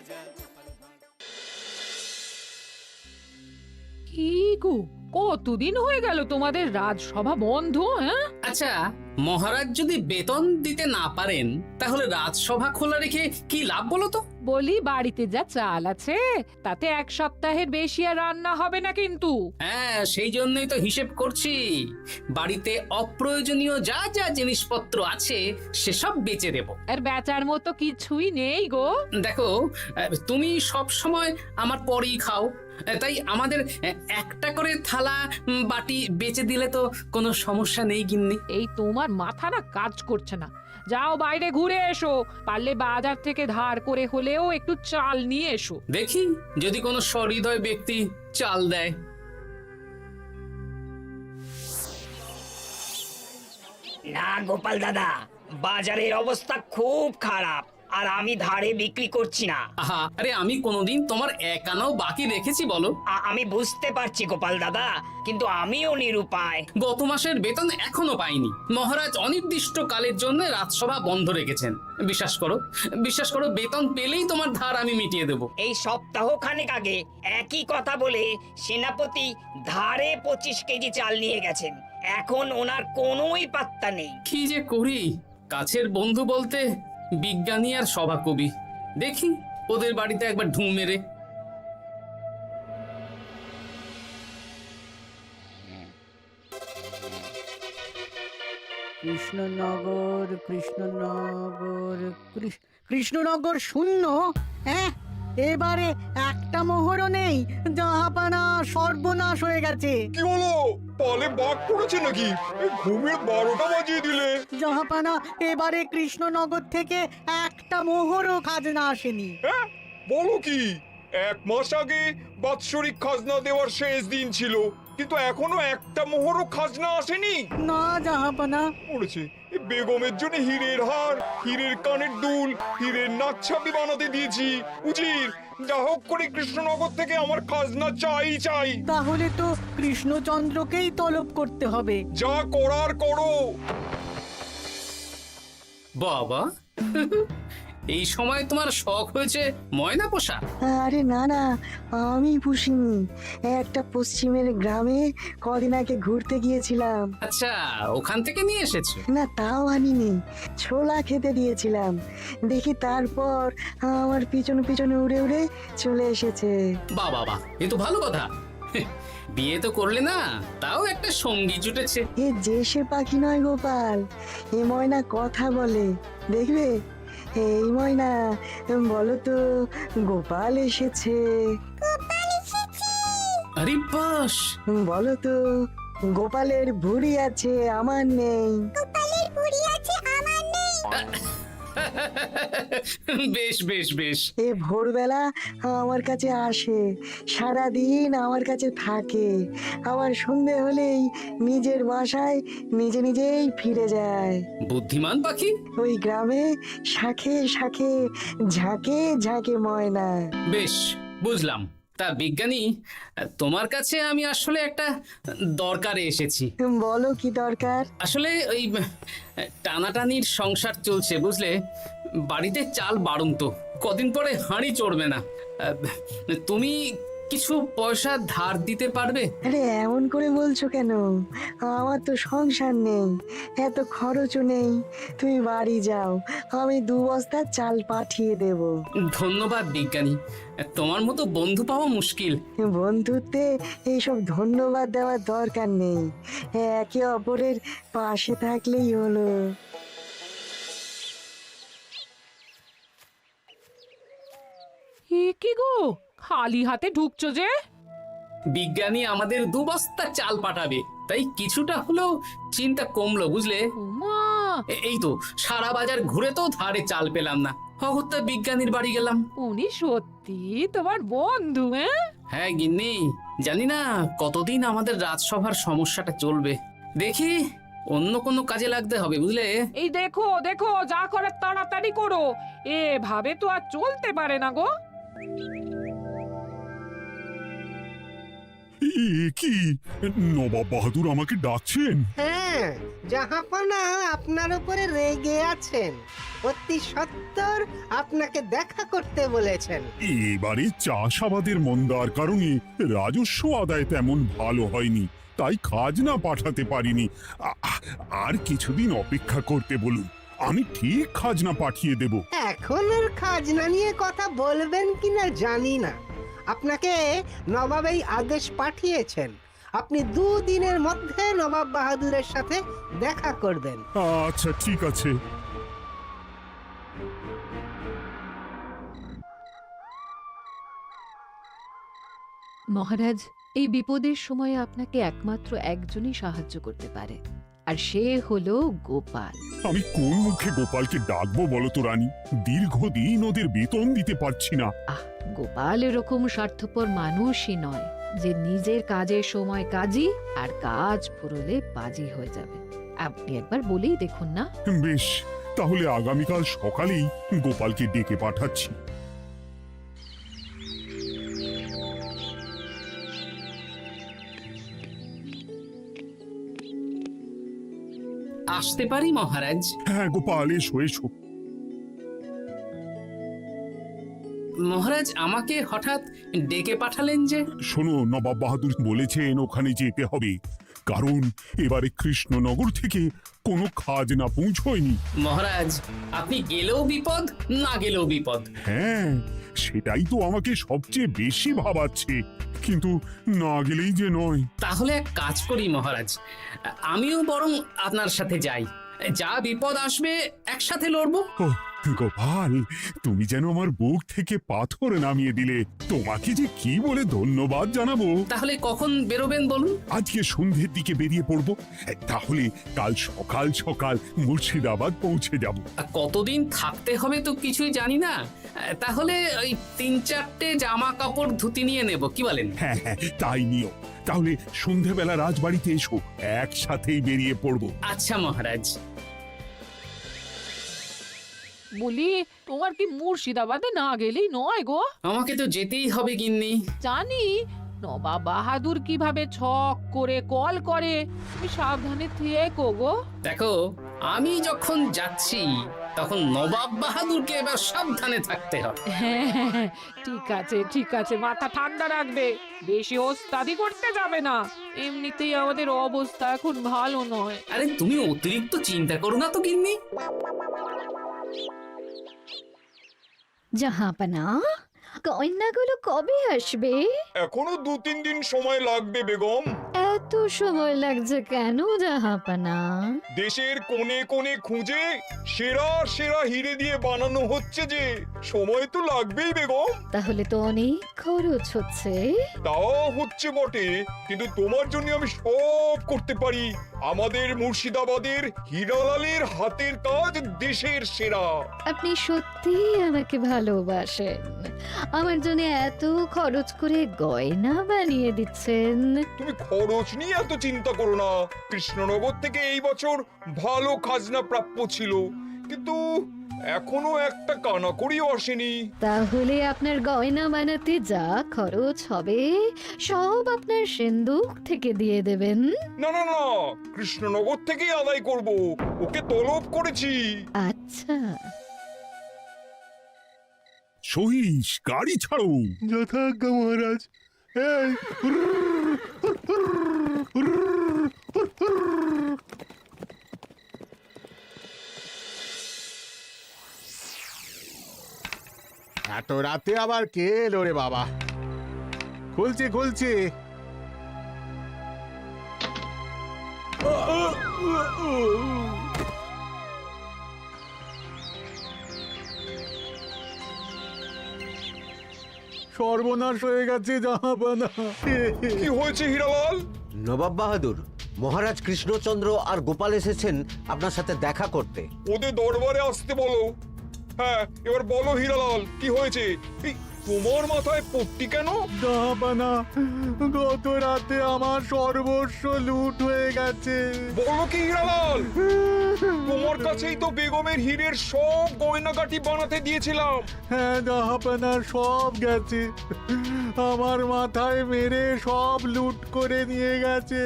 কি গো, কতদিন হয়ে গেল তোমাদের রাজসভা বন্ধ? হ্যাঁ, আচ্ছা, মহারাজ যদি বেতন দিতে না পারেন তাহলে রাজসভা খোলা রেখে কি লাভ বলো তো? বলি বাড়িতে যা চাল আছে তাতে এক সপ্তাহের বেশি আর রান্না হবে না কিন্তু। হ্যাঁ, সেই জন্যই তো হিসেব করছি। বাড়িতে অপ্রয়োজনীয় যা যা জিনিসপত্র আছে সেসব বেচে দেব। আর বেচার মতো কিছুই নেই গো। দেখো, তুমি সব সময় আমার পরেই খাও, তাই আমাদের একটা করে থালা বাটি বেচে দিলে তো কোনো সমস্যা নেই গিন্নি। এই তোমার মাথা না কাজ করছে না। যাও বাইরে ঘুরে এসো, পারলে বাজার থেকে ধার করে হলেও একটু চাল নিয়ে এসো। দেখি যদি কোনো সহৃদয় ব্যক্তি চাল দেয়। না গোপাল দাদা, বাজারের অবস্থা খুব খারাপ, আর আমি ধারে বিক্রি করছি না। আহা, আরে আমি কোনোদিন তোমার একানাও বাকি রেখেছি বলো? আমি বুঝতে পারছি গোপাল দাদা, কিন্তু আমিও নিরুপায়। গত মাসের বেতন এখনো পাইনি। মহারাজ অনির্দিষ্ট কালের জন্য রাজসভা বন্ধ রেখেছেন। বিশ্বাস করো, বিশ্বাস করো, বেতন পেলেই তোমার ধার আমি মিটিয়ে দেব। এই সপ্তাহ খানেক আগে একই কথা বলে সেনাপতি ধারে 25 কেজি চাল নিয়ে গেছেন। এখন ওনার কোনোই পাত্তা নেই। কি যে করি, কাছের বন্ধু বলতে বিজ্ঞানী আর সভাকবি। দেখি ওদের বাড়িতে একবার ঢুঁ মেরে। কৃষ্ণনগর কৃষ্ণনগর কৃষ্ণনগর শূন্য। হ্যাঁ, এবারে একটা মোহরও নেই। জাহাপানা সর্বনাশ হয়ে গেছে। কি হলো? পালে বাঘ পড়েছে নাকি? এই ঘুমের 12টা বাজিয়ে দিলে। জাহাপানা, এবারে কৃষ্ণনগর থেকে একটা মোহরও খাজনা আসেনি। হ্যাঁ, বলো কি? 1 মাস আগে বাৎসরিক খাজনা দেওয়ার শেষ দিন ছিল, কিন্তু এখনো একটা মোহরও খাজনা আসেনি। না জাহাপানা। পড়েছে এই বেগমের জন্য হীরের হার, হীরের কানের দুল, হীরের নাকছাবি বানাতে দিয়েছি। উজির, যা হোক করে কৃষ্ণনগর থেকে আমার খাজনা চাই চাই। তাহলে তো কৃষ্ণচন্দ্রকেই তলব করতে হবে। যা করার করো। বাবা, এই সময় তোমার শখ হয়েছে ময়না পোষা? আরে না না, আমি পুষিনি। একটা পশ্চিমের গ্রামে কদিন আগে ঘুরতে গিয়েছিলাম। আচ্ছা, ওখান থেকে নিয়ে এসেছো? না, তাও আনিনি, ছোলা খেতে দিয়েছিলাম। দেখি তারপর আমার পিছনে পিছনে উড়ে উড়ে চলে এসেছে। বাহ বাহ বাহ, এ তো ভালো কথা। বিয়ে তো করলে না, তাও একটা সঙ্গী জুটেছে। এ যে সে পাখি নয় গোপাল, এ ময়না কথা বলে, দেখবে। এই ময়না, বলো তো, গোপাল এসেছে। আরে বাস, বলো তো, গোপালের ভুঁড়ি আছে আমার নেই। বেশ বেশ বেশ। এ ভোরবেলা আমার কাছে আসে, সারাদিন আমার কাছে থাকে, আবার সন্ধে হলেই নিজের বাসায় নিজে নিজেই ফিরে যায়। বুদ্ধিমান পাখি। ওই গ্রামে শাখে শাখে ঝাঁকে ঝাঁকে ময়না। বেশ, বুঝলাম। তা বিজ্ঞানী, তোমার কাছে আমি আসলে একটা দরকারে এসেছি। বলো কি দরকার? আসলে ওই টানাটানির সংসার চলছে, বুঝলে। বাড়িতে চাল বাড়ন্ত, কদিন পরে হাঁড়ি চড়বে না। তুমি কিছু পয়সা ধার দিতে পারবে? আরে এমন করে বলছো কেন? আমার তো সংসার নেই, এত খরচও নেই। তুমি বাড়ি যাও, আমি 2 বস্তা চাল পাঠিয়ে দেব। ধন্যবাদ বিজ্ঞানী, তোমার মতো বন্ধু পাওয়া মুশকিল। বন্ধুত্বে এইসব ধন্যবাদ দেওয়ার দরকার নেই, একে অপরের পাশে থাকলেই হলো। এ কি গো, খালি হাতে ঢুকছো যে? বিজ্ঞানী আমাদের 2 বস্তা চাল পাঠাবে, তাই কিছুটা হলেও চিন্তা কমলো, বুঝলে। ওমা, এই তো সারা বাজার ঘুরে তো ধারে চাল পেলাম না, অগত্যা বিজ্ঞানীর বাড়ি গেলাম। উনি সত্যি তোমার বন্ধু? হ্যাঁ, হ্যাঁ গিন্নি, জানি না কতদিন আমাদের রাজসভার সমস্যাটা চলবে। দেখি অন্য কোনো কাজে লাগতে হবে, বুঝলে। এই দেখো দেখো, যা করার তাড়াতাড়ি করো, এভাবে তো আর চলতে পারে না গো। কি নবাব বাহাদুর আমাকে ডাকছেন? হ্যাঁ, জাহাপনা আপনার উপরে রেগে আছেন। অতি সত্বর আপনাকে দেখা করতে বলেছেন। এবারে চাষাবাদের মন্দার কারণে রাজস্ব আদায় তেমন ভালো হয়নি, তাই খাজনা পাঠাতে পারিনি। আর কিছুদিন অপেক্ষা করতে বলুন, আমি ঠিক খাজনা পাঠিয়ে দেব। এখন আর খাজনা নিয়ে কথা বলবেন কিনা জানি না। আপনাকে নবাব এই আদেশ পাঠিয়েছেন, আপনি 2 দিনের মধ্যে নবাব বাহাদুরের সাথে দেখা করবেন। আচ্ছা ঠিক আছে। মহারাজ, এই বিপদের সময়ে আপনাকে একমাত্র একজনই সাহায্য করতে পারে, আর সে হলো গোপাল। আমি কোন মুখে গোপালকে ডাকবো বলো তো রানী? দীর্ঘদিন ওদের বেতন দিতে পারছি না। গোপাল এরকম স্বার্থপর মানুষই নয় যে নিজের কাজের সময় কাজী আর কাজ ফুরলে বাজি হয়ে যাবে। আপনি একবার বলেই দেখুন না। বেশ, তাহলে আগামীকাল সকালেই গোপালকে ডেকে পাঠাচ্ছি। আসতে পারি মহারাজ? হ্যাঁ গোপাল, এসো এসো। মহারাজ আমাকে হঠাৎ ডেকে পাঠালেন যে? শোনো, নবাব বাহাদুর বলেছেন ওখানে যেতে হবে, কারণ এবারে কৃষ্ণনগর থেকে কোনো খাজনা পৌঁছয়নি। মহারাজ, আপনি গেলেও বিপদ, না গেলেও বিপদ। হ্যাঁ, সেটাই তো আমাকে সবচেয়ে বেশি ভাবাচ্ছে, কিন্তু না গেলেই যে নয়। তাহলে এক কাজ করি মহারাজ, আমিও বরং আপনার সাথে যাই। যা বিপদ আসবে একসাথে লড়বো। ও গোপাল, তুমি যেন আমার বুক থেকে পাথর নামিয়ে দিলে। তোমাকে যে কি বলে ধন্যবাদ জানাবো। তাহলে কখন বেরোবেন বলুন? আজকে সন্ধ্যের দিকে বেরিয়ে পড়বো, তাহলে কাল সকাল সকাল মুর্শিদাবাদ পৌঁছে যাব। কতদিন থাকতে হবে তো কিছুই জানি না, তাহলে ওই 3-4টে জামা কাপড় ধুতি নিয়ে নেব, কি বলেন? হ্যাঁ হ্যাঁ, তাই নিও। তাহলে সন্ধ্যাবেলা রাজবাড়িতে এসো, একসাথেই বেরিয়ে পড়বো। আচ্ছা মহারাজ। বলি, তোমার কি মুর্শিদাবাদে না গেলেই নয় গো? আমাকে তো যেতেই হবে গিন্নি। জানি নবাব বাহাদুর কিভাবে ছক করে কল করে, তুমি সাবধানে থেকো গো। দেখো, আমি যখন যাচ্ছি তখন নবাব বাহাদুরকে এবার সাবধানে থাকতে হবে। হ্যাঁ, ঠিক আছে, মাথা ঠান্ডা রাখবে, বেশি ওস্তাদি করতে যাবে না। এমনিতেই আমাদের অবস্থা এখন ভালো নয়। আরে তুমি অতিরিক্ত চিন্তা করো না তো গিন্নি। জাহাপনা, কন্যাগুলো কবে আসবে? এখনো 2-3 দিন সময় লাগবে বেগম। এত সময় লাগছে কেন জাহাপনা? দেশের কোণে কোণে খুঁজে সেরা সেরা হিরে দিয়ে বানানো হচ্ছে যে, সময় তো লাগবেই বেগম। তাহলে তো অনেক খরচ হচ্ছে। তাও হচ্ছে বটে, কিন্তু তোমার জন্য আমি সব করতে পারি। আমাদের মুর্শিদাবাদের হীরালালের হাতের কাজ দেশের সেরা। আপনি সত্যি আমাকে ভালোবাসেন, আমার জন্য এত খরচ করে গয়না বানিয়ে দিচ্ছেন। তুমি খরচ নিয়ে এত চিন্তা করো না। কৃষ্ণনগর থেকে এই বছর ভালো খাজনা প্রাপ্য ছিল, কিন্তু এখনো একটা কানাকড়িও আসেনি। তাহলে আপনার গয়না বানাতে যা খরচ হবে সব আপনার সিন্দুক থেকে দিয়ে দেবেন। না না না, কৃষ্ণনগর থেকেই আদায় করব, ওকে তলব করেছি। আচ্ছা, সহিস, গাড়ি ছাড়ো। যথাজ্ঞা মহারাজ। এই এত রাতে আবার কে এলো রে বাবা? খুলছি। সর্বনাশ হয়ে গেছে জাহাপনা। কি হয়েছে হীরালাল? নবাব বাহাদুর, মহারাজ কৃষ্ণচন্দ্র আর গোপাল এসেছেন আপনার সাথে দেখা করতে। ওদের দরবারে আসতে বলো। হ্যাঁ, এবার বলো হীরালাল, কি হয়েছে? তোমার মাথায় পট্টি কেন? জাহাপানা, গত রাতে আমার সর্বস্ব লুট হয়ে গেছে। বলো কি হীরালাল, তোমার কাছেই তো বেগমের হীরের সব গয়নাগাটি বানাতে দিয়েছিলাম। হ্যাঁ জাহাপানা, সব গেছে। আমার মাথায় মেরে সব লুট করে নিয়ে গেছে।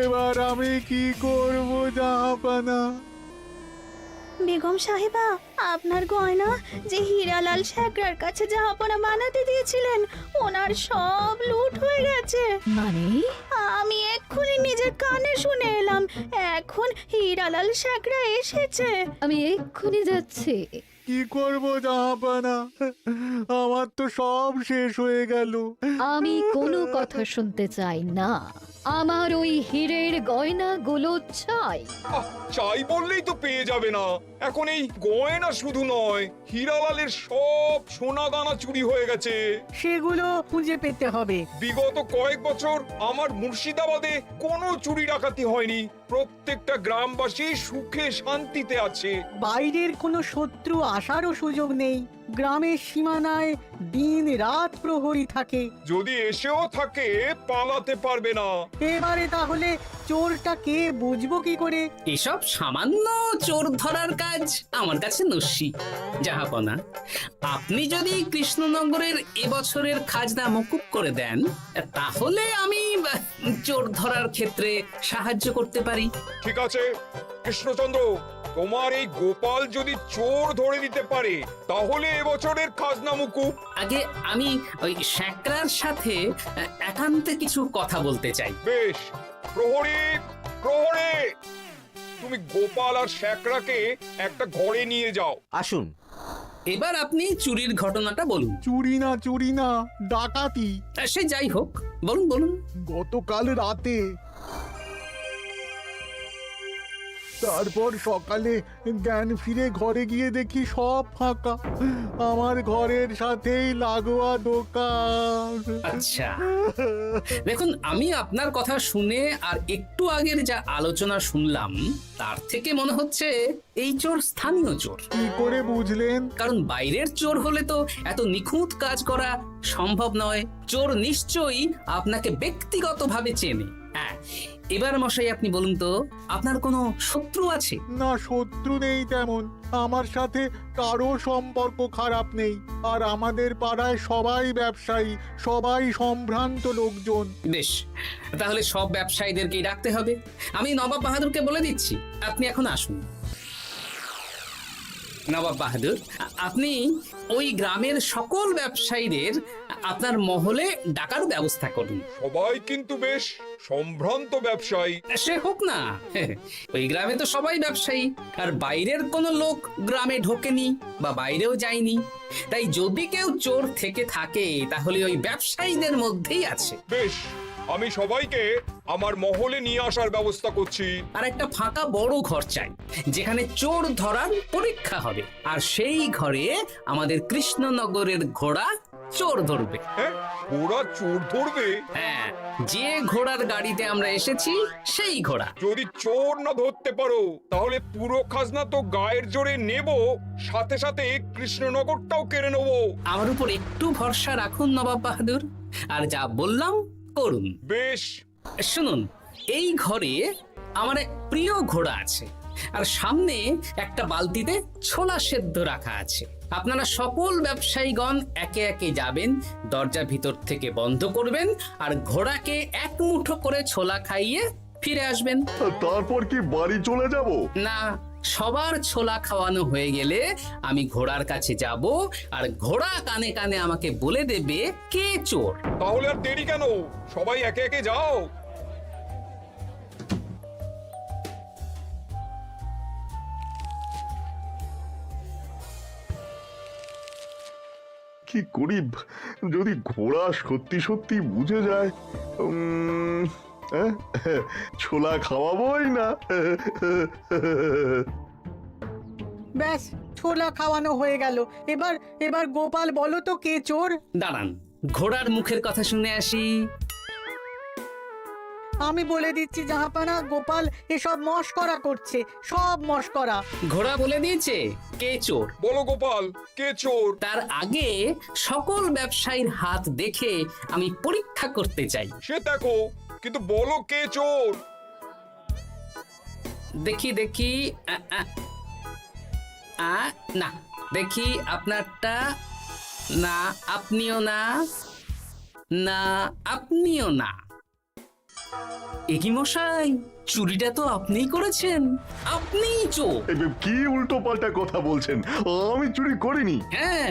এবার আমি কি করব জাহাপানা? বেগম সাহেবা, আপনার গয়না যে হীরালাল শেখরার কাছে জাহাপনা বানাতে দিয়েছিলেন, ওনার সব লুট হয়ে গেছে। মানে? আমি এক্ষুনি নিজের কানে শুনে এলাম, এখন হীরালাল শেখরা এসেছে। আমি এক্ষুনি যাচ্ছি। কি করব জাহাপানা? আমার তো সব শেষ হয়ে গেল। আমি কোনো কথা শুনতে চাই না, আমার ওই হীরের গয়নাগুলো চাই। চাই বললেই তো পেয়ে যাবে না। এখন এই গয়না শুধু নয়, হীরালালের সব সোনা দানা চুরি হয়ে গেছে। সেগুলো খুঁজে পেতে হবে। বিগত কয়েক বছর আমার মুর্শিদাবাদে কোনো চুরি ডাকাতি হয়নি। প্রত্যেকটা গ্রামবাসী সুখে শান্তিতে আছে। বাইরের কোনো শত্রু আসারও সুযোগ নেই। গ্রামের সীমানায় দিন রাত প্রহরী থাকে। যদি এসেও থাকে, পালাতে পারবে না। এবারে তাহলে চোরটা কে বুঝবো কি করে? এসব সামান্য চোর ধরার কাজ আমার কাছে নস্যি। জাহাপনা, আপনি যদি কৃষ্ণনগরের এবছরের খাজনা মকুব করে দেন, তাহলে আমি চোর ধরার ক্ষেত্রে সাহায্য করতে পারি। ঠিক আছে কৃষ্ণচন্দ্র, তোমার এই গোপাল যদি চোর ধরে দিতে পারে, তাহলে এবছরের খাজনা মুকুব। আগে আমি ওই শেখরার সাথে একান্তে কিছু কথা বলতে চাই। বেশ, প্রহরী প্রহরী, তুমি গোপাল আর শেখরাকে একটা ঘরে নিয়ে যাও। আসুন। এবার আপনি চুরির ঘটনাটা বলুন। চুরি না, ডাকাতি। সে যাই হোক, বলুন বলুন। গতকাল রাতে, তারপর সকালে জ্ঞান ফিরে ঘরে গিয়ে দেখি সব ফাঁকা। আমার ঘরের সাথেই লাগোয়া দোকান। আচ্ছা, দেখুন, আমি আপনার কথা শুনে আর একটু আগের যা আলোচনা শুনলাম, তার থেকে মনে হচ্ছে এই চোর স্থানীয় চোর। কি করে বুঝলেন? কারণ বাইরের চোর হলে তো এত নিখুঁত কাজ করা সম্ভব নয়। চোর নিশ্চয়ই আপনাকে ব্যক্তিগতভাবে চেনে। হ্যাঁ, এবার মশাই আপনি বলুন তো, আপনার কোনো শত্রু আছে? না, শত্রু নেই তেমন। আমার সাথে কারো সম্পর্ক খারাপ নেই। আর আমাদের পাড়ায় সবাই ব্যবসায়ী, সবাই সম্ভ্রান্ত লোকজন। বেশ, তাহলে সব ব্যবসায়ীদেরকেই ডাকতে হবে। আমি নবাব বাহাদুরকে বলে দিচ্ছি, আপনি এখন আসুন। নবাব বাহাদুর, আপনি ওই গ্রামের সকল ব্যবসায়ীদের আপনার মহলে ডাকার ব্যবস্থা করুন। সবাই কিন্তু বেশ সম্ভ্রান্ত ব্যবসায়ী। সে হোক না, ওই গ্রামে তো সবাই ব্যবসায়ী, আর বাইরের কোনো লোক গ্রামে ঢোকেনি বা বাইরেও যায়নি। তাই যদি কেউ চোর থেকে থাকে, তাহলে ওই ব্যবসায়ীদের মধ্যেই আছে। বেশ, আমি সবাইকে আমার মহলে নিয়ে আসার ব্যবস্থা করছি। আর একটা ফাঁকা বড় ঘর চাই, যেখানে চোর ধরার পরীক্ষা হবে। আর সেই ঘরে আমাদের কৃষ্ণনগরের ঘোড়া চোর ধরবে। হ্যাঁ, ঘোড়া চোর ধরবে? হ্যাঁ, যে ঘোড়ার গাড়িতে আমরা এসেছি সেই ঘোড়া। যদি চোর না ধরতে পারো, তাহলে পুরো খাজনা তো গায়ের জোরে নেব, সাথে সাথে কৃষ্ণনগরটাও কেড়ে নেব। আমার উপর একটু ভরসা রাখুন নবাব বাহাদুর, আর যা বললাম করুন। বেশ, শুনুন, এই ঘরে আমার এক প্রিয় ঘোড়া আছে, আর সামনে একটা বালতিতে ছোলা সেদ্ধ রাখা আছে। আপনারা সকল ব্যবসায়ীগণ একে একে যাবেন, দরজা ভিতর থেকে বন্ধ করবেন, আর ঘোড়াকে এক মুঠো করে ছোলা খাইয়ে ফিরে আসবেন। তারপর কি বাড়ি চলে যাব? না, সবার ছোলা খাওয়ানো হয়ে গেলে আমি ঘোড়ার কাছে যাব, আর ঘোড়া কানে কানে আমাকে বলে দেবে কে চোর। তাহলে আর দেরি কেন? সবাই একে একে যাও। কি করি যদি ঘোড়া সত্যি সত্যি বুঝে যায়? ছোলা খাওয়াবোই না। ব্যাস, ছোলা খাওয়ানো হয়ে গেল। এবার গোপাল বলো তো কে চোর? দাঁড়ান, ঘোড়ার মুখের কথা শুনে আসি। আমি বলে দিচ্ছি জাহাপানা, গোপাল এসব মশকরা করছে, সব মশকরা। ঘোড়া বলে দিয়েছে কে চোর। বলো গোপাল, কে চোর? তার আগে সকল ব্যবসায়ীর হাত দেখে আমি পরীক্ষা করতে চাই। সে দেখো, কিন্তু বলো কে চোর? দেখি দেখি না, দেখি আপনারটা। না, আপনিও না। না, আপনিও না। একই মশাই, চুরিটা তো আপনিই করেছেন, আপনিই চোর। কি উল্টো পাল্টা কথা বলছেন? আমি চুরি করিনি। হ্যাঁ,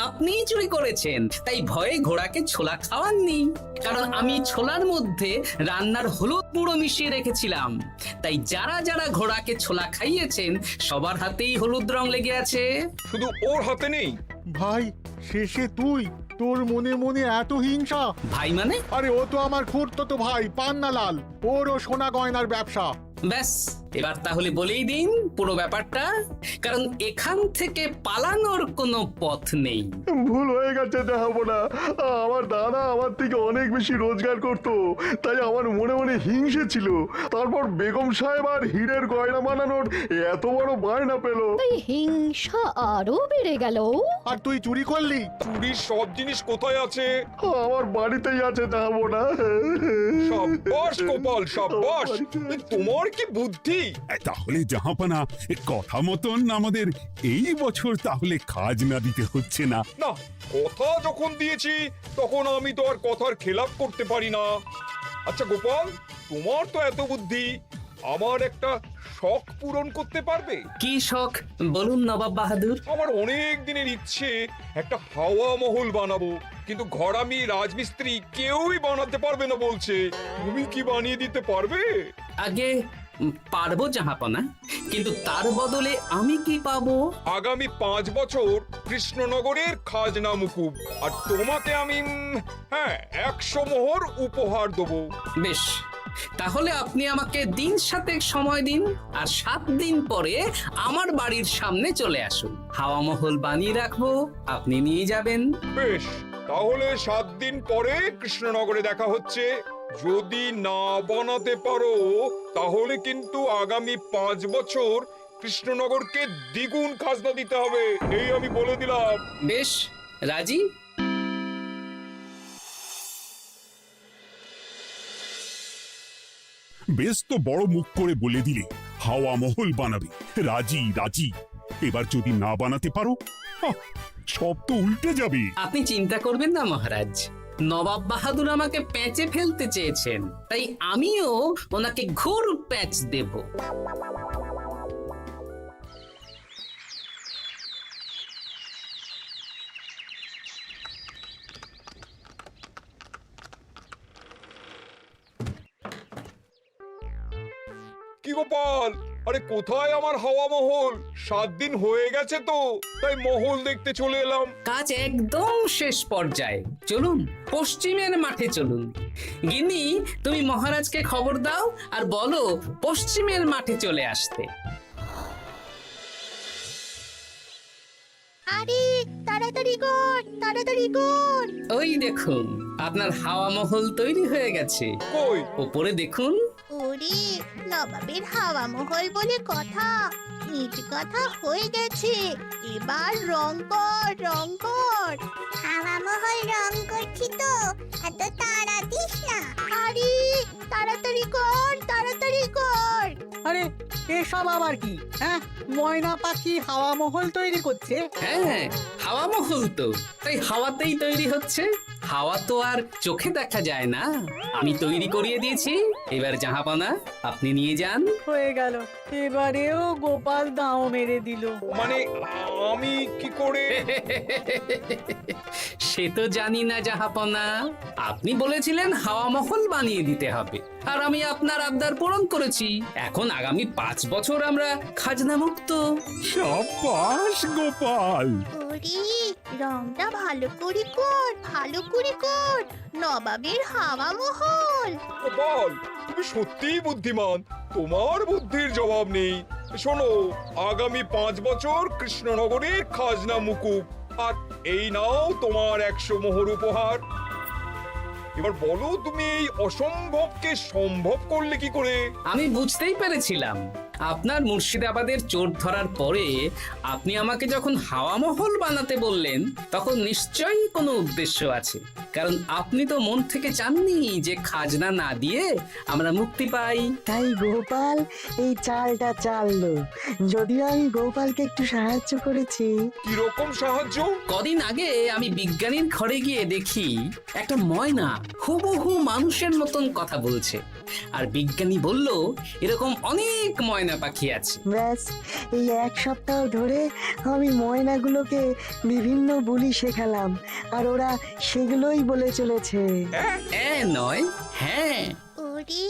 আপনিই চুরি করেছেন, তাই ভয়ে ঘোড়াকে ছোলা খাওয়াননি। কারণ আমি ছোলার মধ্যে রান্নার হলুদ গুঁড়ো মিশিয়ে রেখেছিলাম, তাই যারা যারা ঘোড়াকে ছোলা খাইয়েছেন সবার হাতেই হলুদ রং লেগে আছে। শুধু ওর হাতে নেই। ভাই, শেষে তুই? তোর মনে মনে এত হিংসা? ভাই মানে? আরে ও তো আমার খুড়তো ভাই পান্নালাল, ওরও সোনা গয়নার ব্যবসা। ব্যাস, এবার তাহলে বলেই দিন পুরো ব্যাপারটা, কারণ এখান থেকে পালানোর কোনো পথ নেই। ভুল হয়ে গেছে না, আমার দাদা আমার থেকে অনেক বেশি রোজগার করত, তাই আমার মনে মনে হিংসে ছিল। তারপর বেগম সাহেব আর হীরের গয়না বানানোর এত বড় বায়না পেল, তাই হিংসা আরো বেড়ে গেল। আর তুই চুরি করলি? চুরির সব জিনিস কোথায় আছে? আমার বাড়িতেই আছে না। সাব্বাস গোপাল, সাব্বাস। তোমার কি বুদ্ধি! তাহলে জাহাপানা, কথা মতন আমাদের এই বছর তাহলে খাজনা দিতে হচ্ছে না। না, কথা যখন দিয়েছি তখন আমি তো আর কথার খেলাপ করতে পারি না। আচ্ছা গোপাল, তোমার তো এত বুদ্ধি, আমার একটা শখ পূরণ করতে পারবে? কি শখ বলুন নবাব বাহাদুর। আমার অনেক দিনের ইচ্ছে একটা হাওয়া মহল বানাবো, কিন্তু ঘরামি রাজমিস্ত্রি কেউই বানাতে পারবে না বলছে। তুমি কি বানিয়ে দিতে পারবে? আগে পারবো জাহাপনা, কিন্তু তার বদলে আমি কি পাবো? আগামী 5 বছর কৃষ্ণনগরের খাজনা মুকুব, আর তোমাকে আমি 100 মোহর উপহার দেবো। বেশ, তাহলে আপনি আমাকে দিন 7 সময় দিন, আর 7 দিন পরে আমার বাড়ির সামনে চলে আসুন। হাওয়া মহল বানিয়ে রাখবো, আপনি নিয়ে যাবেন। বেশ, তাহলে 7 দিন পরে কৃষ্ণনগরে দেখা হচ্ছে। যদি না বানাতে পারো তাহলে কিন্তু আগামী 5 বছর কৃষ্ণনগরকে দ্বিগুণ খাজনা দিতে হবে, এই আমি বলে দিলাম। বেশ, রাজি। বেশ তো বড় মুখ করে বলে দিলে হাওয়া মহল বানাবে। রাজি রাজি। এবার যদি না বানাতে পারো, সব তো উল্টে যাবে। আপনি চিন্তা করবেন না মহারাজ, নবাব বাহাদুর আমাকে প্যাঁচে ফেলতে চেয়েছেন, তাই আমিও ওনাকে ঘোর প্যাঁচ দেব। কি গোপাল, আরে কোথায় আমার হাওয়া মহল? 7 দিন হয়ে গেছে তো, তাই মহল দেখতে চলে এলাম। কাজ একদম শেষ পর্যায়ে, চলুন পশ্চিমের মাঠে চলুন। গিন্নি, তুমি মহারাজকে খবর দাও আর বলো পশ্চিমের মাঠে চলে আসতে। আরে তাড়াতাড়ি কর, তাড়াতাড়ি কর। ওই দেখুন, আপনার হাওয়া মহল তৈরি হয়ে গেছে। কই? ওপরে দেখুন। ওরে, নবাবের হাওয়া মহল বলে কথা, নিজ কথা হয়ে গেছে। এবার রং কর, রং কর। হাওয়া মহল রং করছি তো, এত তাড়া দিস না। আরে তাড়াতাড়ি কর, তাড়াতাড়ি কর। আরে এসব আবার কি? ময়না পাখি হাওয়া মহল তৈরি করছে? হ্যাঁ, হাওয়া মহল তো, তাই হাওয়াতেই তৈরি হচ্ছে। হাওয়া তো আর চোখে দেখা যায় না, আমি তৈরি করিয়ে দিয়েছি। এবার জাহাপানা আপনি নিয়ে যান। হয়ে গেল, এবারেও গোপাল দাও মেরে দিল। মানে আমি কি করে? সে তো জানি না জাহাপনা, আপনি বলেছিলেন হাওয়া মহল বানিয়ে দিতে হবে, আর আমি আপনার আবদার পূরণ করেছি। এখন আগামী 5 বছর আমরা খাজনা মুক্ত। সাব্বাস গোপাল। ওরে, রংটা ভালো করে কর, ভালো করে কর। নবাবের হাওয়া মহল। গোপাল, তুমি সত্যিই বুদ্ধিমান, তোমার বুদ্ধির জবাব নেই। শোনো, আগামী 5 বছর কৃষ্ণনগরের খাজনা মুকুব, আর এই নাও তোমার 100 মোহর উপহার। এবার বলো তুমি এই অসম্ভবকে সম্ভব করলে কি করে? আমি বুঝতেই পেরেছিলাম আপনার মুর্শিদাবাদের চোর ধরার পরে আপনি আমাকে যখন হাওয়া মহল বানাতে বললেন তখন নিশ্চয়ই কোনো উদ্দেশ্য আছে, কারণ আপনি তো মন থেকে চাননি যে খাজনা না দিয়ে আমরা মুক্তি পাই। তাই গোপাল এই চালটা চাললো। যদিও আমি গোপালকে একটু সাহায্য করেছি। কিরকম সাহায্য? কদিন আগে আমি বিজ্ঞানীর ঘরে গিয়ে দেখি একটা ময়না হুবহু মানুষের মতন কথা বলছে, আর বিজ্ঞানী বলল এরকম অনেক ময়না পাখি আছে। ব্যাস এই এক সপ্তাহ ধরে আমি ময়নাগুলোকে বিভিন্ন বুলি শেখালাম, আর ওরা সেগুলোই বলে চলেছে। নয়, হ্যাঁ। ওরে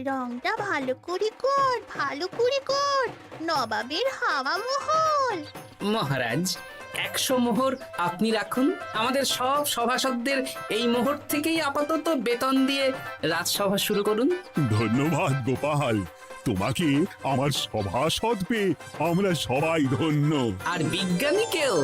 রংটা ভালো করে কর, ভালো করে কর, নবাবের হাওয়া মহল। মহারাজ 100 মোহর আপনি রাখুন। আমাদের সব সভাসদদের এই মোহর থেকেই আপাতত বেতন দিয়ে রাজসভা শুরু করুন। ধন্যবাদ গোপাল, তোমাকে আমার সভাসদ পেয়ে আমরা সবাই ধন্য। আর বিজ্ঞানীকেও।